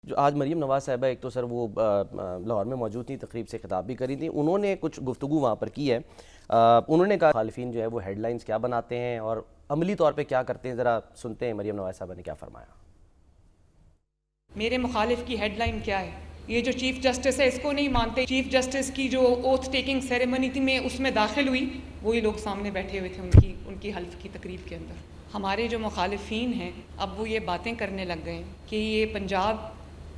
جو آج مریم نواز صاحبہ ایک تو سر وہ لاہور میں موجود تھیں، تقریب سے خطاب بھی کری تھی، انہوں نے کچھ گفتگو وہاں پر کی ہے۔ انہوں نے کہا مخالفین جو ہے وہ ہیڈ لائنز کیا بناتے ہیں اور عملی طور پہ کیا کرتے ہیں، ذرا سنتے ہیں مریم نواز صاحبہ نے کیا فرمایا۔ میرے مخالف کی ہیڈ لائن کیا ہے؟ یہ جو چیف جسٹس ہے اس کو نہیں مانتے۔ چیف جسٹس کی جو اوتھ ٹیکنگ سیریمنی تھی میں اس میں داخل ہوئی، وہی لوگ سامنے بیٹھے ہوئے تھے ان کی حلف کی تقریب کے اندر۔ ہمارے جو مخالفین ہیں اب وہ یہ باتیں کرنے لگ گئے ہیں کہ یہ پنجاب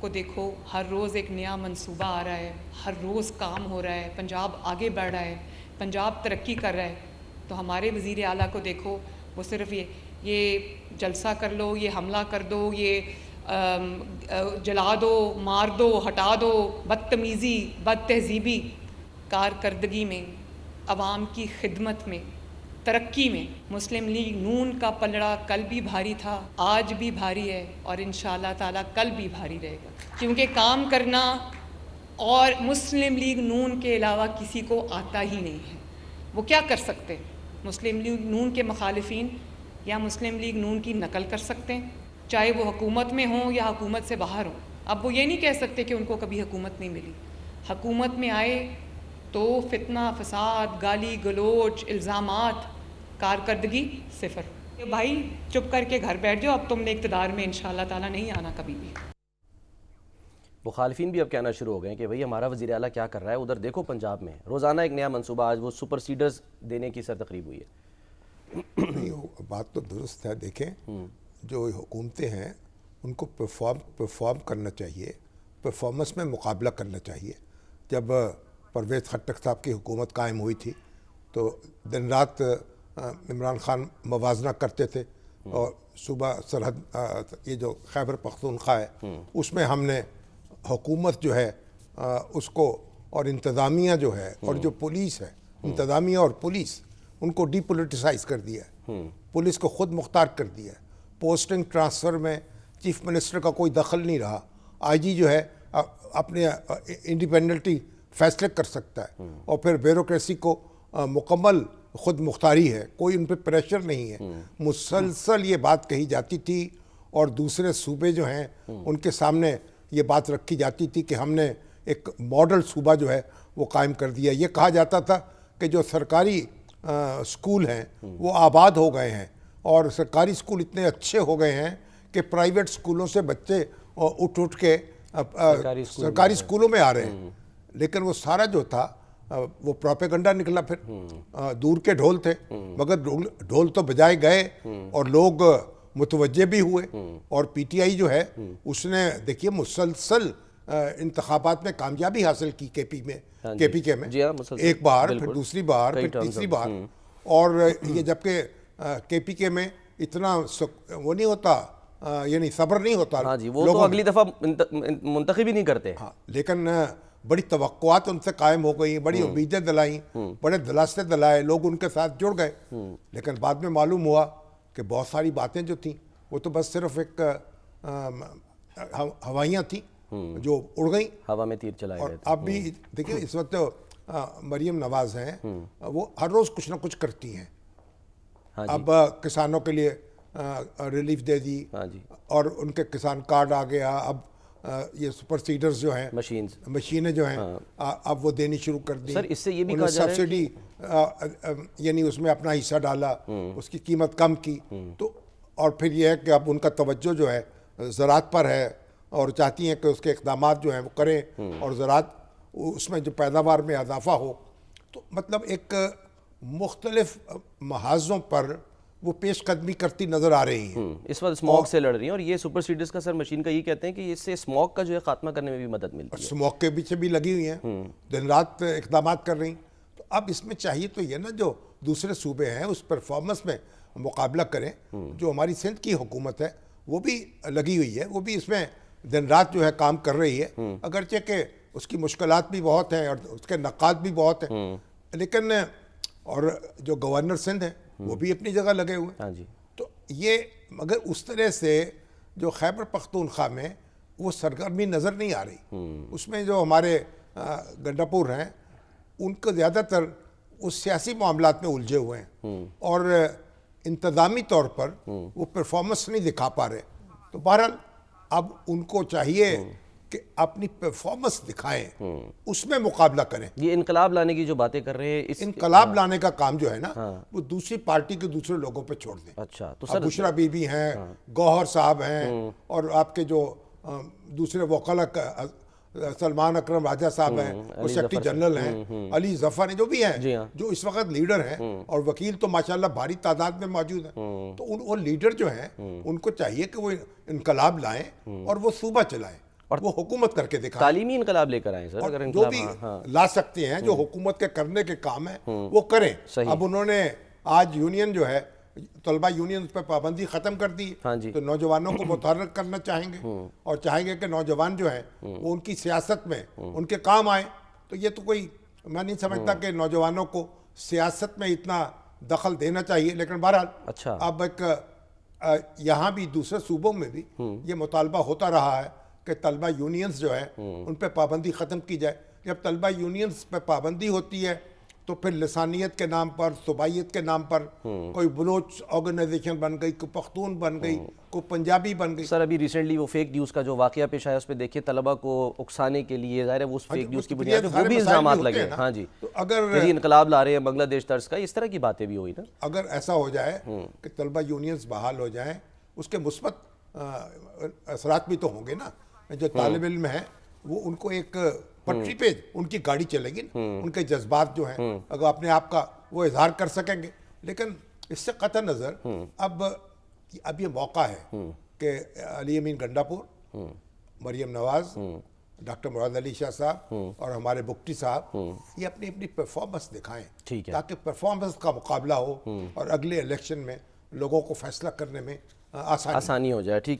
کو دیکھو، ہر روز ایک نیا منصوبہ آ رہا ہے، ہر روز کام ہو رہا ہے، پنجاب آگے بڑھ رہا ہے، پنجاب ترقی کر رہا ہے۔ تو ہمارے وزیر اعلیٰ کو دیکھو، وہ صرف یہ جلسہ کر لو، یہ حملہ کر دو، یہ جلا دو، مار دو، ہٹا دو، بدتمیزی، بد تہذیبی، کارکردگی میں، عوام کی خدمت میں، ترقی میں مسلم لیگ نون کا پلڑا کل بھی بھاری تھا، آج بھی بھاری ہے اور انشاءاللہ تعالیٰ کل بھی بھاری رہے گا، کیونکہ کام کرنا اور مسلم لیگ نون کے علاوہ کسی کو آتا ہی نہیں ہے۔ وہ کیا کر سکتے ہیں؟ مسلم لیگ نون کے مخالفین یا مسلم لیگ نون کی نقل کر سکتے ہیں، چاہے وہ حکومت میں ہوں یا حکومت سے باہر ہوں۔ اب وہ یہ نہیں کہہ سکتے کہ ان کو کبھی حکومت نہیں ملی۔ حکومت میں آئے تو فتنہ، فساد، گالی گلوچ، الزامات، کارکردگی صفر۔ بھائی چپ کر کے گھر بیٹھ جاؤ، اب تم نے اقتدار میں انشاءاللہ تعالیٰ نہیں آنا کبھی بھی۔ مخالفین بھی اب کہنا شروع ہو گئے ہیں کہ بھئی ہمارا وزیر اعلیٰ کیا کر رہا ہے، ادھر دیکھو پنجاب میں روزانہ ایک نیا منصوبہ، آج وہ سپر سیڈرز دینے کی سر تقریب ہوئی ہے۔ نہیں، بات تو درست ہے۔ دیکھیں جو حکومتیں ہیں ان کو پرفارم کرنا چاہیے، پرفارمنس میں مقابلہ کرنا چاہیے۔ جب پرویز خٹک صاحب کی حکومت قائم ہوئی تھی تو دن رات عمران خان موازنہ کرتے تھے، اور صوبہ سرحد یہ جو خیبر پختونخوا ہے اس میں ہم نے حکومت جو ہے اس کو، اور انتظامیہ جو ہے اور جو پولیس ہے، انتظامیہ اور پولیس، ان کو ڈی پولیٹیسائز کر دیا ہے، پولیس کو خود مختار کر دیا ہے۔ پوسٹنگ ٹرانسفر میں چیف منسٹر کا کوئی دخل نہیں رہا، آئی جی جو ہے اپنے انڈیپینڈنٹلی فیصلے کر سکتا ہے، اور پھر بیوروکریسی کو مکمل خود مختاری ہے، کوئی ان پہ پریشر نہیں ہے۔ مسلسل یہ بات کہی جاتی تھی اور دوسرے صوبے جو ہیں ان کے سامنے یہ بات رکھی جاتی تھی کہ ہم نے ایک ماڈل صوبہ جو ہے وہ قائم کر دیا۔ یہ کہا جاتا تھا کہ جو سرکاری اسکول ہیں وہ آباد ہو گئے ہیں، اور سرکاری اسکول اتنے اچھے ہو گئے ہیں کہ پرائیویٹ اسکولوں سے بچے اٹھ کے سرکاری اسکولوں میں آ رہے ہیں۔ لیکن وہ سارا جو تھا وہ پروپیگنڈا نکلا، پھر دور کے ڈھول تھے، مگر ڈھول تو بجائے گئے اور لوگ متوجہ بھی ہوئے، اور پی ٹی آئی جو ہے اس نے دیکھیے مسلسل انتخابات میں کامیابی حاصل کی کے پی کے میں، ایک بار، پھر دوسری بار، پھر تیسری بار، اور یہ جبکہ کے پی کے میں اتنا وہ نہیں ہوتا، یعنی صبر نہیں ہوتا، ہاں جی، وہ تو اگلی دفعہ منتخب ہی نہیں کرتے۔ ہاں، لیکن بڑی توقعات ان سے قائم ہو گئی، بڑی امیدیں دلائیں، بڑے دلاسے دلائے، لوگ ان کے ساتھ جڑ گئے۔ لیکن بعد میں معلوم ہوا کہ بہت ساری باتیں جو تھیں وہ تو بس صرف ایک ہوائیاں تھیں جو اڑ گئیں، ہوا میں تیر چلائے گئے تھے۔ اب بھی دیکھیں اس وقت مریم نواز ہیں، وہ ہر روز کچھ نہ کچھ کرتی ہیں۔ اب کسانوں کے لیے ریلیف دے دی، اور ان کے کسان کارڈ آ گیا، اب یہ سپر سیڈرز جو ہیں، مشینیں جو ہیں اب وہ دینی شروع کر دی۔ سر اس سے یہ بھی کہا جا رہا ہے سبسڈی یعنی اس میں اپنا حصہ ڈالا، اس کی قیمت کم کی، تو اور پھر یہ ہے کہ اب ان کا توجہ جو ہے زراعت پر ہے، اور چاہتی ہیں کہ اس کے اقدامات جو ہیں وہ کریں، اور زراعت اس میں جو پیداوار میں اضافہ ہو۔ تو مطلب ایک مختلف محاذوں پر وہ پیش قدمی کرتی نظر آ رہی ہیں۔ اس وقت اسموک سے لڑ رہی ہیں، اور یہ سپر سیڈرز کا سر مشین کا یہ کہتے ہیں کہ اس سے اسموک کا جو ہے خاتمہ کرنے میں بھی مدد ملتی ہے۔ اسموک کے پیچھے بھی لگی ہوئی ہیں، دن رات اقدامات کر رہی ہیں۔ تو اب اس میں چاہیے تو یہ نا جو دوسرے صوبے ہیں اس پرفارمنس میں مقابلہ کریں۔ جو ہماری سندھ کی حکومت ہے وہ بھی لگی ہوئی ہے، وہ بھی اس میں دن رات جو ہے کام کر رہی ہے، اگرچہ کہ اس کی مشکلات بھی بہت ہیں اور اس کے نقاد بھی بہت ہیں، لیکن اور جو گورنر سندھ ہیں وہ بھی اپنی جگہ لگے ہوئے ہیں۔ تو یہ مگر اس طرح سے جو خیبر پختونخوا میں وہ سرگرمی نظر نہیں آ رہی۔ اس میں جو ہمارے گنڈا پور ہیں ان کو زیادہ تر اس سیاسی معاملات میں الجھے ہوئے ہیں، اور انتظامی طور پر وہ پرفارمنس نہیں دکھا پا رہے۔ تو بہرحال اب ان کو چاہیے کہ اپنی پرفارمنس دکھائیں، اس میں مقابلہ کریں. یہ انقلاب لانے کی جو باتیں کر رہے ہیں اس انقلاب لانے کا کام جو ہے نا وہ دوسری پارٹی کے دوسرے لوگوں پہ چھوڑ دیں. اچھا تو اب بشرا بی بی ہیں، گوہر صاحب ہیں، اور آپ کے جو دوسرے وکلا سلمان اکرم راجہ صاحب ہیں، وہ سیکرٹری جنرل ہیں، علی ظفر ہیں، جو بھی ہیں، جو اس وقت لیڈر ہیں، اور وکیل تو ماشاءاللہ بھاری تعداد میں موجود ہیں. تو وہ لیڈر جو ہیں ان کو چاہیے کہ وہ انقلاب لائیں اور وہ صوبہ چلائیں اور وہ حکومت کر کے دکھائیں. تعلیمی انقلاب لے کر آئیں سر. اگر جو بھی لا سکتے ہیں، جو حکومت کے کرنے کے کام ہیں وہ کریں. اب انہوں نے آج یونین جو ہے طلبہ یونین پہ پابندی ختم کر دی، تو نوجوانوں کو متحرک کرنا چاہیں گے اور چاہیں گے کہ نوجوان جو ہیں وہ ان کی سیاست میں ان کے کام آئیں. تو یہ تو کوئی میں نہیں سمجھتا کہ نوجوانوں کو سیاست میں اتنا دخل دینا چاہیے. لیکن بہرحال اب ایک یہاں بھی دوسرے صوبوں میں بھی یہ مطالبہ ہوتا رہا ہے کہ طلبہ یونینز جو ہیں ان پہ پابندی ختم کی جائے. جب طلبہ یونینز پہ پابندی ہوتی ہے تو پھر لسانیت کے نام پر، صوبائیت کے نام پر کوئی بلوچ آرگنائزیشن بن گئی، کوئی پختون بن گئی، کوئی پنجابی بن گئی. سر ابھی ریسنٹلی وہ فیک نیوز کا جو واقعہ پیش آیا اس پہ دیکھیے طلبہ کو اکسانے کے لیے ظاہر ہے وہ اس فیک نیوز کی بنیاد پہ وہ بھی الزامات لگے. ہاں جی، اگر انقلاب لا رہے ہیں بنگلہ دیش طرز کا، اس طرح کی باتیں بھی ہوئی نا. اگر ایسا ہو جائے کہ طلبہ یونینز بحال ہو جائیں، اس کے مثبت اثرات بھی تو ہوں گے نا. جو طالب علم ہیں وہ ان کو ایک پٹری پہ ان کی گاڑی چلے گی، ان کے جذبات جو ہیں اگر اپنے آپ کا وہ اظہار کر سکیں گے. لیکن اس سے قطع نظر اب یہ موقع ہے کہ علی امین گنڈاپور، مریم نواز، ڈاکٹر مراد علی شاہ صاحب اور ہمارے بگٹی صاحب یہ اپنی اپنی پرفارمنس دکھائیں تاکہ پرفارمنس کا مقابلہ ہو اور اگلے الیکشن میں لوگوں کو فیصلہ کرنے میں آسانی ہو جائے. ٹھیک ہے.